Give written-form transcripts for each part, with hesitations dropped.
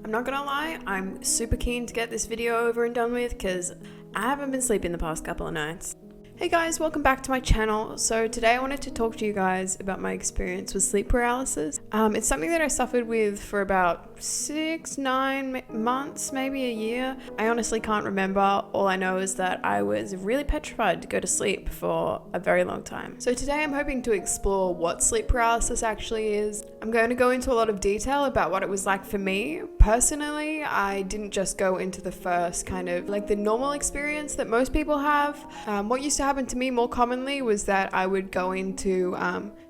I'm not gonna lie, I'm super keen to get this video over and done with because I haven't been sleeping the past couple of nights. Hey guys, welcome back to my channel. So today I wanted to talk to you guys about my experience with sleep paralysis. It's something that I suffered with for about 6-9 months, maybe a year. I honestly can't remember. All I know is that I was really petrified to go to sleep for a very long time. So today I'm hoping to explore what sleep paralysis actually is. I'm going to go into a lot of detail about what it was like for me. Personally, I didn't just go into the first kind of like the normal experience that most people have. What used to happen to me more commonly was that I would go into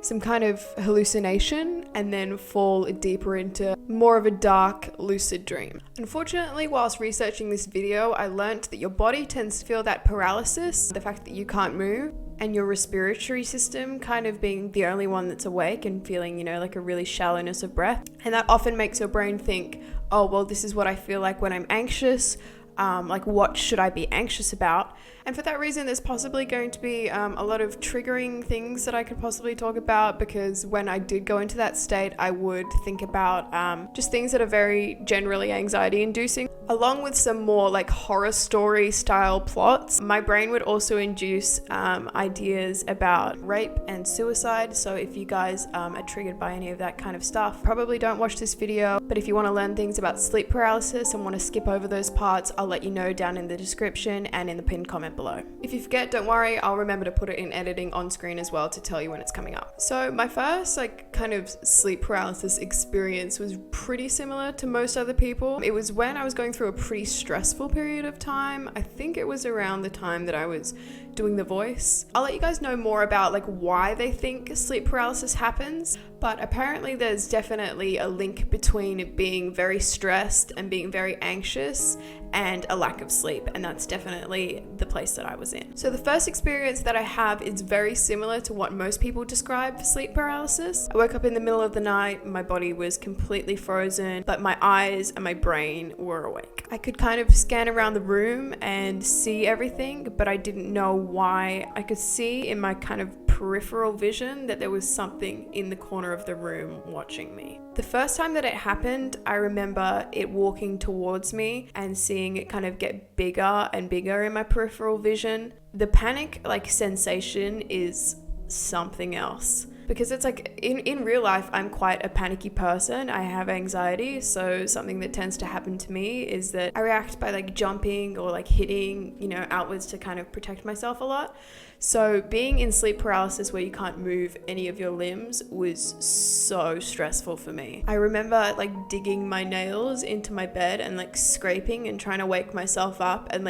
some kind of hallucination and then fall deeper into more of a dark lucid dream. Unfortunately, whilst researching this video, I learned that your body tends to feel that paralysis, the fact that you can't move, and your respiratory system kind of being the only one that's awake and feeling, like a really shallowness of breath. And that often makes your brain think, oh, well, this is what I feel like when I'm anxious. Like what should I be anxious about? And for that reason, there's possibly going to be a lot of triggering things that I could possibly talk about, because when I did go into that state, I would think about just things that are very generally anxiety inducing, along with some more like horror story style plots. My brain would also induce ideas about rape and suicide. So if you guys are triggered by any of that kind of stuff, probably don't watch this video. But if you want to learn things about sleep paralysis and want to skip over those parts, I'll let you know down in the description and in the pinned comment below. If you forget, don't worry, I'll remember to put it in editing on screen as well to tell you when it's coming up. So my first kind of sleep paralysis experience was pretty similar to most other people. It was when I was going through a pretty stressful period of time. I think it was around the time that I was doing The Voice. I'll let you guys know more about why they think sleep paralysis happens, but apparently there's definitely a link between being very stressed and being very anxious and a lack of sleep, and that's definitely the place that I was in. So the first experience that I have is very similar to what most people describe for sleep paralysis. I woke up in the middle of the night, my body was completely frozen, but my eyes and my brain were awake. I could kind of scan around the room and see everything, but I didn't know why. I could see in my kind of peripheral vision that there was something in the corner of the room watching me. The first time that it happened, I remember it walking towards me and seeing it kind of get bigger and bigger in my peripheral vision. The panic sensation is something else, because it's in real life, I'm quite a panicky person. I have anxiety, so something that tends to happen to me is that I react by jumping or hitting, outwards to kind of protect myself a lot. So being in sleep paralysis where you can't move any of your limbs was so stressful for me. I remember digging my nails into my bed and scraping and trying to wake myself up, and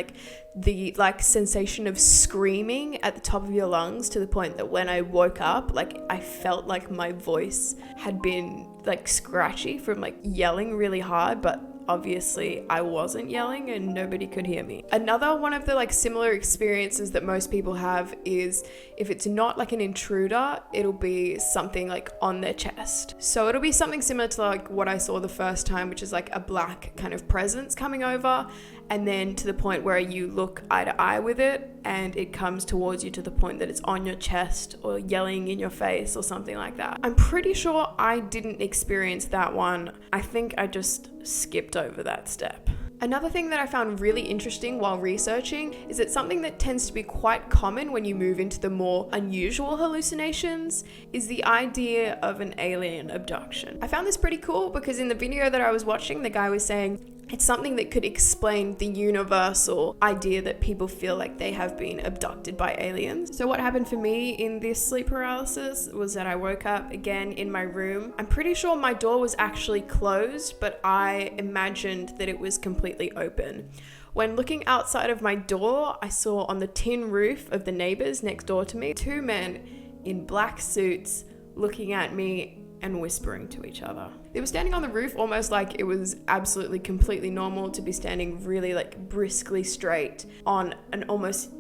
the sensation of screaming at the top of your lungs to the point that when I woke up, I felt like my voice had been scratchy from yelling really hard, but obviously I wasn't yelling and nobody could hear me. Another one of the similar experiences that most people have is if it's not an intruder, it'll be something on their chest. So it'll be something similar to what I saw the first time, which is a black kind of presence coming over, and then to the point where you look eye to eye with it and it comes towards you to the point that it's on your chest or yelling in your face or something like that. I'm pretty sure I didn't experience that one. I think I just skipped over that step. Another thing that I found really interesting while researching is that something that tends to be quite common when you move into the more unusual hallucinations is the idea of an alien abduction. I found this pretty cool because in the video that I was watching, the guy was saying it's something that could explain the universal idea that people feel like they have been abducted by aliens. So what happened for me in this sleep paralysis was that I woke up again in my room. I'm pretty sure my door was actually closed, but I imagined that it was completely open. When looking outside of my door, I saw on the tin roof of the neighbors next door to me, 2 men in black suits looking at me and whispering to each other. They were standing on the roof almost like it was absolutely completely normal to be standing really briskly straight on an almost,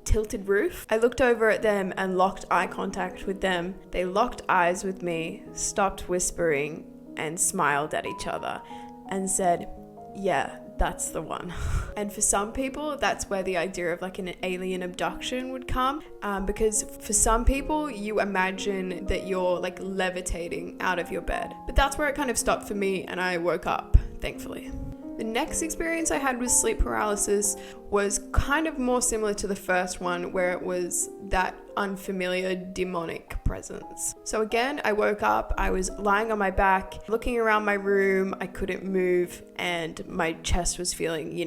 tilted roof. I looked over at them and locked eye contact with them. They locked eyes with me, stopped whispering, and smiled at each other and said, "Yeah, that's the one." And for some people, that's where the idea of an alien abduction would come, because for some people you imagine that you're levitating out of your bed. But that's where it kind of stopped for me, and I woke up. thankfully. The next experience I had with sleep paralysis was kind of more similar to the first one, where it was that unfamiliar demonic presence. So again, I woke up, I was lying on my back, looking around my room, I couldn't move, and my chest was feeling,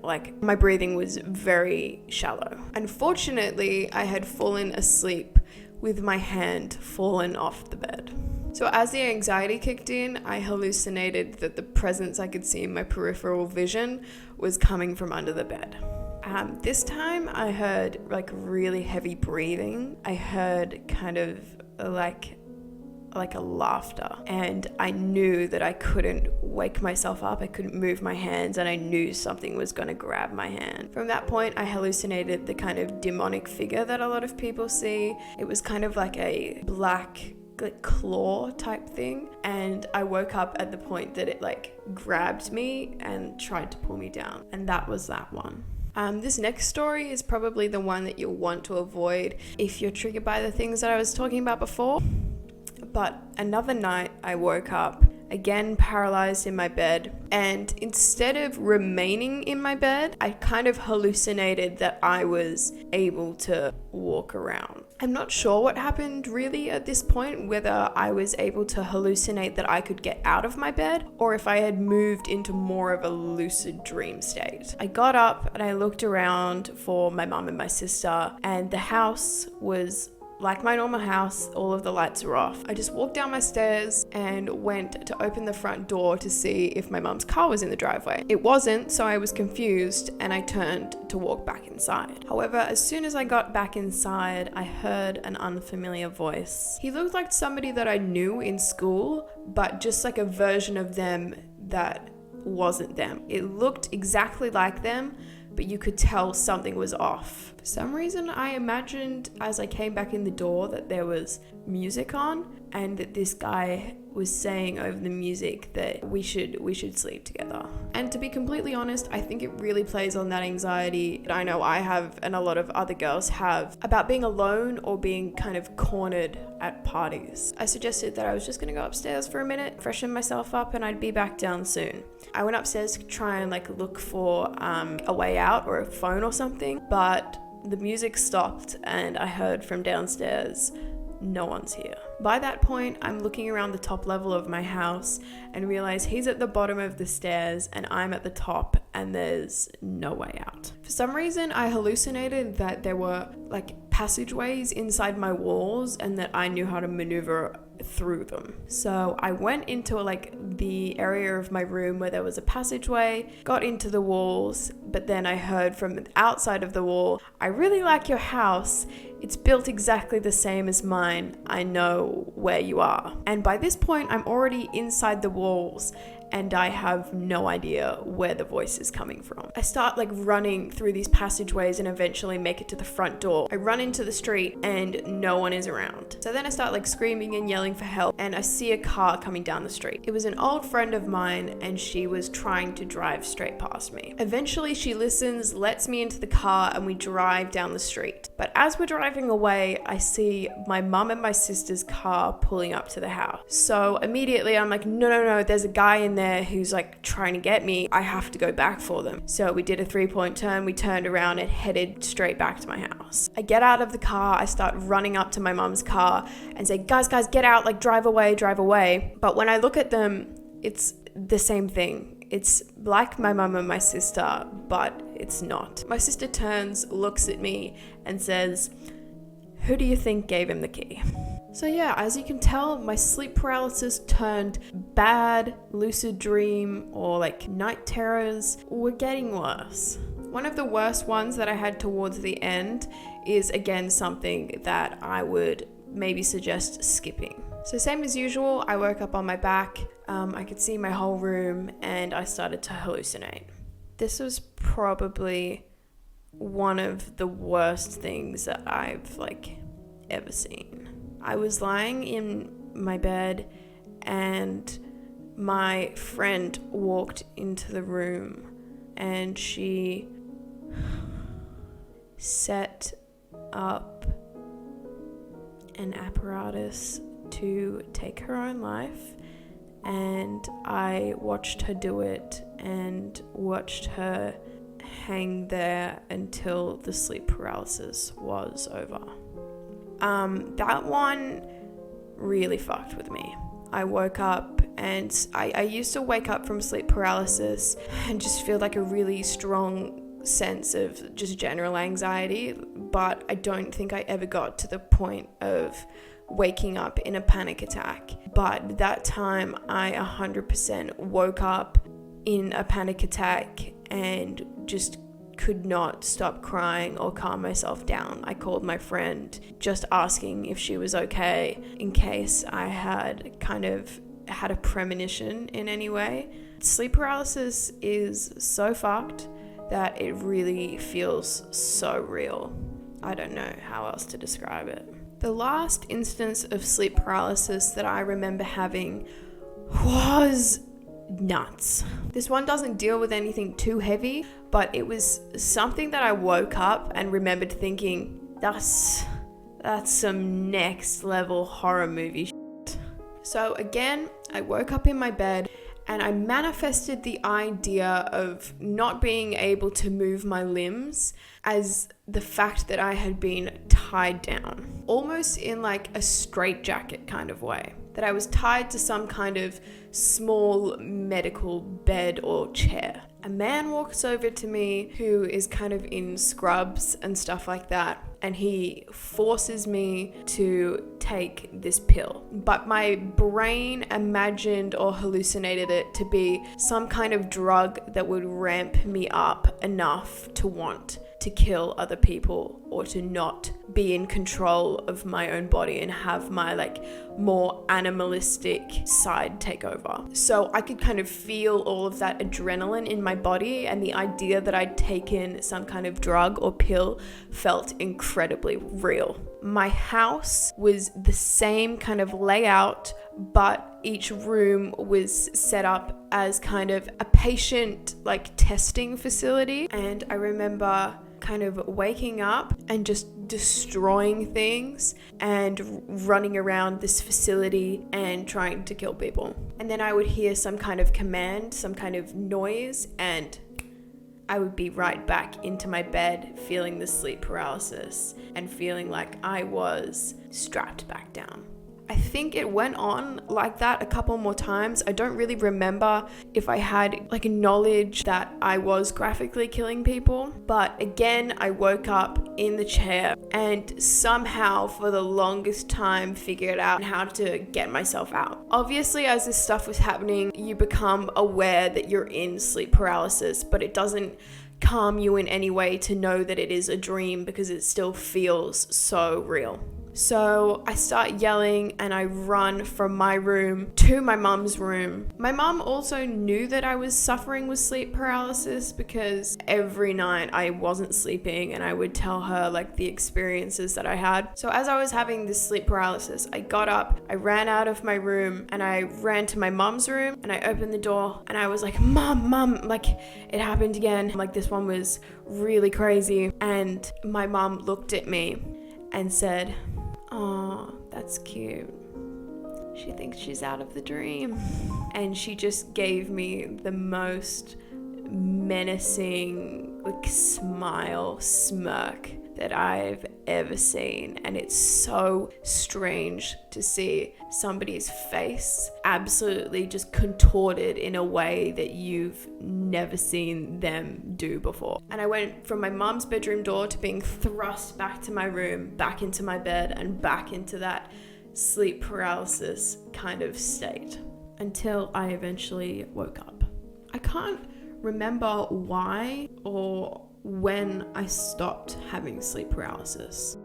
like my breathing was very shallow. Unfortunately, I had fallen asleep with my hand fallen off the bed. So as the anxiety kicked in, I hallucinated that the presence I could see in my peripheral vision was coming from under the bed. This time I heard like really heavy breathing. I heard kind of like a laughter, and I knew that I couldn't wake myself up. I couldn't move my hands, and I knew something was going to grab my hand. From that point, I hallucinated the kind of demonic figure that a lot of people see. It was kind of like a black claw type thing, and I woke up at the point that it like grabbed me and tried to pull me down, and that was that one. This next story is probably the one that you'll want to avoid if you're triggered by the things that I was talking about before. But another night I woke up again paralyzed in my bed, and instead of remaining in my bed, I kind of hallucinated that I was able to walk around. I'm not sure what happened really at this point, whether I was able to hallucinate that I could get out of my bed or if I had moved into more of a lucid dream state. I got up and I looked around for my mum and my sister, and the house was like my normal house. All of the lights were off. I just walked down my stairs and went to open the front door to see if my mum's car was in the driveway. It wasn't, so I was confused and I turned to walk back inside. However, as soon as I got back inside, I heard an unfamiliar voice. He looked like somebody that I knew in school, but just like a version of them that wasn't them. It looked exactly like them, but you could tell something was off. For some reason, I imagined as I came back in the door that there was music on, and that this guy was saying over the music that we should sleep together. And to be completely honest, I think it really plays on that anxiety that I know I have and a lot of other girls have about being alone or being kind of cornered at parties. I suggested that I was just gonna go upstairs for a minute, freshen myself up, and I'd be back down soon. I went upstairs to try and look for a way out or a phone or something, but the music stopped and I heard from downstairs, no one's here. By that point, I'm looking around the top level of my house and realize he's at the bottom of the stairs and I'm at the top, and there's no way out. For some reason, I hallucinated that there were passageways inside my walls and that I knew how to maneuver through them. So I went into the area of my room where there was a passageway, got into the walls, but then I heard from outside of the wall, "I really like your house. It's built exactly the same as mine. I know where you are." And by this point, I'm already inside the walls and I have no idea where the voice is coming from. I start running through these passageways and eventually make it to the front door. I run into the street and no one is around. So then I start screaming and yelling for help, and I see a car coming down the street. It was an old friend of mine and she was trying to drive straight past me. Eventually she listens, lets me into the car, and we drive down the street. But as we're driving away, I see my mum and my sister's car pulling up to the house. So immediately I'm like, no, there's a guy in there who's trying to get me. I have to go back for them. So we did a 3-point turn, we turned around and headed straight back to my house. I get out of the car, I start running up to my mum's car and say, guys, get out, drive away. But when I look at them, it's the same thing. It's like my mum and my sister, but it's not. My sister turns, looks at me and says, "Who do you think gave him the key?" So yeah, as you can tell, my sleep paralysis turned bad lucid dream or night terrors were getting worse. One of the worst ones that I had towards the end is again something that I would maybe suggest skipping. So same as usual, I woke up on my back, I could see my whole room, and I started to hallucinate. This was probably one of the worst things that I've ever seen. I was lying in my bed and my friend walked into the room and she set up an apparatus to take her own life, and I watched her do it and watched her hang there until the sleep paralysis was over. That one really fucked with me. I woke up and I used to wake up from sleep paralysis and just feel like a really strong sense of just general anxiety, but I don't think I ever got to the point of waking up in a panic attack. But that time I 100% woke up in a panic attack and just could not stop crying or calm myself down. I called my friend just asking if she was okay in case I had had a premonition in any way. Sleep paralysis is so fucked that it really feels so real. I don't know how else to describe it. The last instance of sleep paralysis that I remember having was nuts. This one doesn't deal with anything too heavy, but it was something that I woke up and remembered thinking, that's some next level horror movie shit. So again, I woke up in my bed and I manifested the idea of not being able to move my limbs as the fact that I had been tied down, almost in like a straitjacket kind of way, that I was tied to some kind of small medical bed or chair. A man walks over to me who is kind of in scrubs and stuff like that, and he forces me to take this pill. But my brain imagined or hallucinated it to be some kind of drug that would ramp me up enough to want to kill other people or to not be in control of my own body and have my more animalistic side take over. So I could kind of feel all of that adrenaline in my body, and the idea that I'd taken some kind of drug or pill felt incredibly real. My house was the same kind of layout, but each room was set up as kind of a patient testing facility. And I remember kind of waking up and just destroying things and running around this facility and trying to kill people. And then I would hear some kind of command, some kind of noise, and I would be right back into my bed feeling the sleep paralysis and feeling like I was strapped back down. I think it went on like that a couple more times. I don't really remember if I had knowledge that I was graphically killing people. But again, I woke up in the chair and somehow for the longest time figured out how to get myself out. Obviously, as this stuff was happening, you become aware that you're in sleep paralysis, but it doesn't calm you in any way to know that it is a dream because it still feels so real. So I start yelling and I run from my room to my mum's room. My mum also knew that I was suffering with sleep paralysis because every night I wasn't sleeping and I would tell her the experiences that I had. So as I was having this sleep paralysis, I got up, I ran out of my room and I ran to my mum's room and I opened the door and I was like, Mum, it happened again. This one was really crazy. And my mum looked at me and said, "Oh, that's cute. She thinks she's out of the dream." And she just gave me the most menacing smile, smirk that I've ever seen. And it's so strange to see somebody's face absolutely just contorted in a way that you've never seen them do before. And I went from my mum's bedroom door to being thrust back to my room, back into my bed, and back into that sleep paralysis kind of state until I eventually woke up. I can't remember why or when I stopped having sleep paralysis.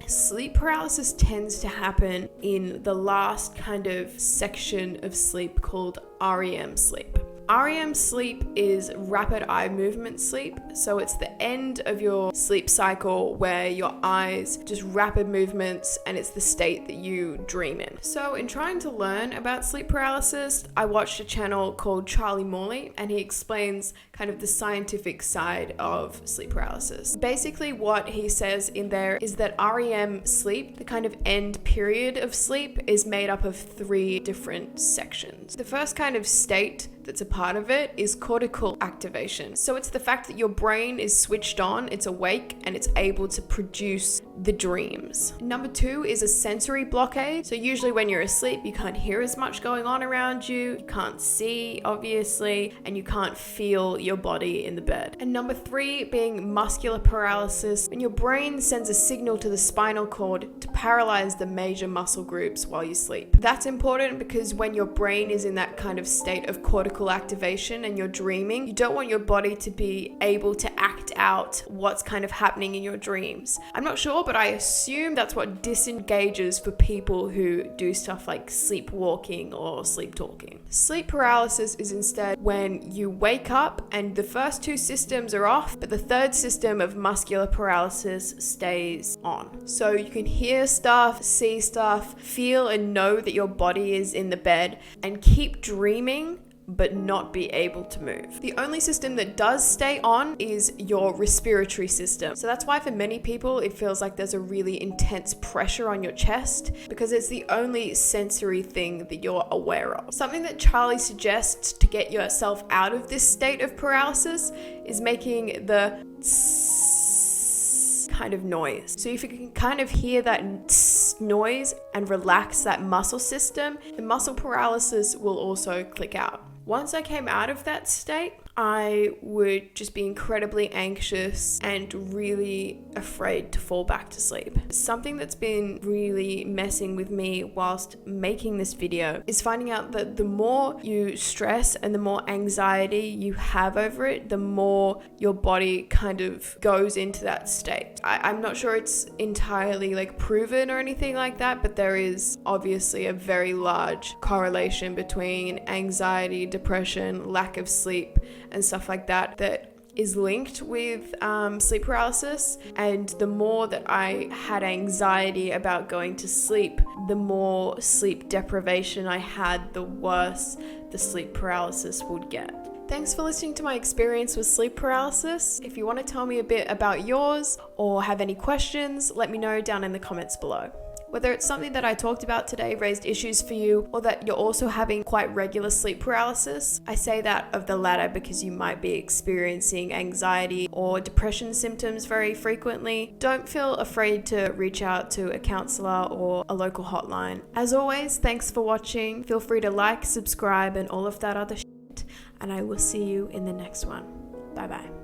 Sleep paralysis tends to happen in the last kind of section of sleep called REM sleep. REM sleep is rapid eye movement sleep. So it's the end of your sleep cycle where your eyes just rapid movements, and it's the state that you dream in. So in trying to learn about sleep paralysis, I watched a channel called Charlie Morley, and he explains kind of the scientific side of sleep paralysis. Basically what he says in there is that REM sleep, the kind of end period of sleep, is made up of 3 different sections. The first kind of state that's a part of it is cortical activation. So it's the fact that your brain is switched on, it's awake, and it's able to produce the dreams. Number 2 is a sensory blockade. So usually when you're asleep, you can't hear as much going on around you, you can't see, obviously, and you can't feel your body in the bed. And number 3 being muscular paralysis, when your brain sends a signal to the spinal cord to paralyze the major muscle groups while you sleep. That's important because when your brain is in that kind of state of cortical activation and you're dreaming, you don't want your body to be able to act out what's kind of happening in your dreams. I'm not sure, but I assume that's what disengages for people who do stuff like sleepwalking or sleep talking. Sleep paralysis is instead when you wake up and the first 2 systems are off, but the 3rd system of muscular paralysis stays on. So you can hear stuff, see stuff, feel and know that your body is in the bed, and keep dreaming but not be able to move. The only system that does stay on is your respiratory system. So that's why for many people it feels like there's a really intense pressure on your chest, because it's the only sensory thing that you're aware of. Something that Charlie suggests to get yourself out of this state of paralysis is making the kind of noise. So if you can kind of hear that noise and relax that muscle system, the muscle paralysis will also click out. Once I came out of that state, I would just be incredibly anxious and really afraid to fall back to sleep. Something that's been really messing with me whilst making this video is finding out that the more you stress and the more anxiety you have over it, the more your body kind of goes into that state. I'm not sure it's entirely like proven or anything like that, but there is obviously a very large correlation between anxiety, depression, lack of sleep, and stuff like that is linked with sleep paralysis. And the more that I had anxiety about going to sleep, the more sleep deprivation I had, the worse the sleep paralysis would get. Thanks for listening to my experience with sleep paralysis. If you want to tell me a bit about yours or have any questions, let me know down in the comments below. Whether it's something that I talked about today raised issues for you, or that you're also having quite regular sleep paralysis, I say that of the latter because you might be experiencing anxiety or depression symptoms very frequently. Don't feel afraid to reach out to a counselor or a local hotline. As always, thanks for watching. Feel free to like, subscribe, and all of that other shit, and I will see you in the next one. Bye bye.